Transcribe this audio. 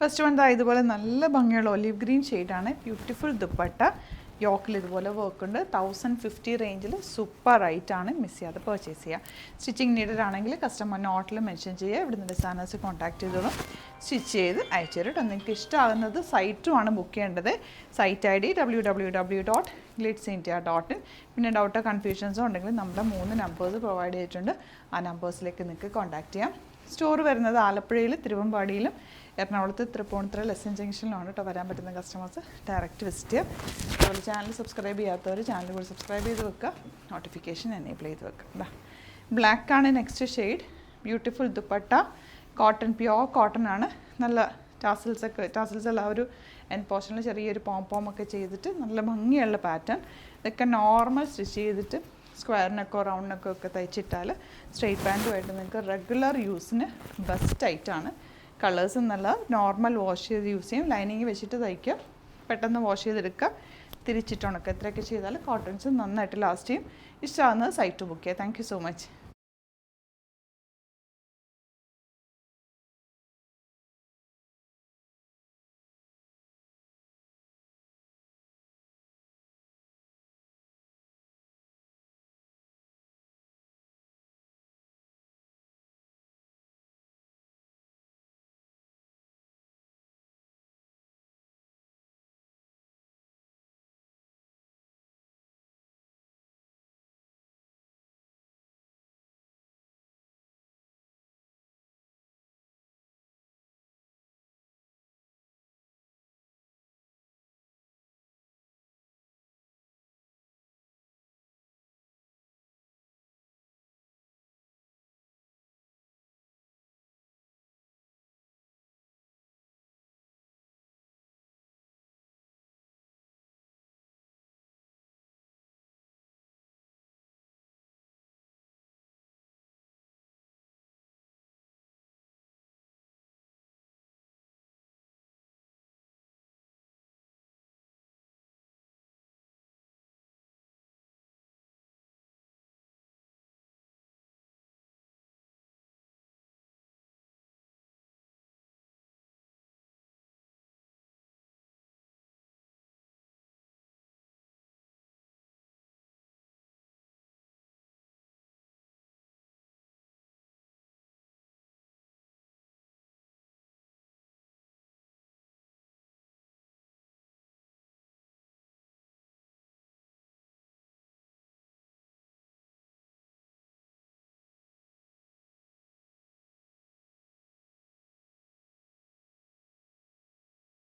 First one ഇതുപോലെ നല്ല ഭംഗിയുള്ള ഒലിവ് ഗ്രീൻ ഷെയ്ഡാണ്. ബ്യൂട്ടിഫുൾ ദുപ്പട്ട. യോക്കിൽ ഇതുപോലെ വർക്ക് ഉണ്ട്. 1050 റേഞ്ചിൽ സൂപ്പർ ആയിട്ടാണ്. മിസ് ചെയ്യാതെ പർച്ചേസ് ചെയ്യുക. സ്റ്റിച്ചിങ് നീഡഡ് ആണെങ്കിൽ കസ്റ്റമർ നോട്ടിൽ മെൻഷൻ ചെയ്യുക. ഇവിടുന്ന് ഡിസൈനേഴ്സ് കോൺടാക്ട് ചെയ്തോളും. സ്റ്റിച്ച് ചെയ്ത് അയച്ചു തരും. നിങ്ങൾക്ക് ഇഷ്ടമാകുന്നത് സൈറ്റുമാണ് ബുക്ക് ചെയ്യേണ്ടത്. Site ID www.glitzindia.in. പിന്നെ ഡൗട്ടോ കൺഫ്യൂഷൻസോ ഉണ്ടെങ്കിൽ നമ്മുടെ 3 നമ്പേഴ്സ് പ്രൊവൈഡ് ചെയ്തിട്ടുണ്ട്. ആ നമ്പേഴ്സിലേക്ക് നിങ്ങൾക്ക് കോൺടാക്ട് ചെയ്യാം. സ്റ്റോർ വരുന്നത് ആലപ്പുഴയിൽ, തിരുവമ്പാടിയിലും എറണാകുളത്ത് തൃപ്പൂണിത്തുറ ലെസൺ ജംഗ്ഷനിലാണ് കേട്ടോ. വരാൻ പറ്റുന്ന കസ്റ്റമേഴ്സ് ഡയറക്റ്റ് വിസിറ്റ് ചെയ്യുക. അതുപോലെ ചാനൽ സബ്സ്ക്രൈബ് ചെയ്യാത്തവർ ചാനൽ കൂടി സബ്സ്ക്രൈബ് ചെയ്ത് വെക്കുക. നോട്ടിഫിക്കേഷൻ എനേബിൾ ചെയ്ത് വെക്കുക. ബ്ലാക്കാണ് next shade. Beautiful dupatta. Cotton, pure cotton ആണ്. നല്ല ടാസിൽസ് എല്ലാം ഒരു എൻ പോർഷനിൽ ചെറിയൊരു പോംപോമൊക്കെ ചെയ്തിട്ട് നല്ല ഭംഗിയുള്ള പാറ്റേൺ. ഇതൊക്കെ നോർമൽ സ്റ്റിച്ച് ചെയ്തിട്ട് സ്ക്വയറിനൊക്കെ റൗണ്ടിനൊക്കെ ഒക്കെ തയ്ച്ചിട്ടാൽ സ്ട്രെയിറ്റ് പാൻറ്റുമായിട്ട് നിങ്ങൾക്ക് റെഗുലർ യൂസിന് ബെസ്റ്റ് ആയിട്ടാണ്. കളേഴ്സ് നല്ല നോർമൽ വാഷ് ചെയ്ത് യൂസ് ചെയ്യും. ലൈനിങ് വെച്ചിട്ട് തയ്ക്കുക. പെട്ടെന്ന് വാഷ് ചെയ്തെടുക്കുക. തിരിച്ചിട്ടുണക്കുക. എത്രയൊക്കെ ചെയ്താൽ കോട്ടൺസ് നന്നായിട്ട് ലാസ്റ്റ് ചെയ്യും. ഇഷ്ടമാകുന്നത് സൈറ്റ് ബുക്ക് ചെയ്യുക. Thank you so much.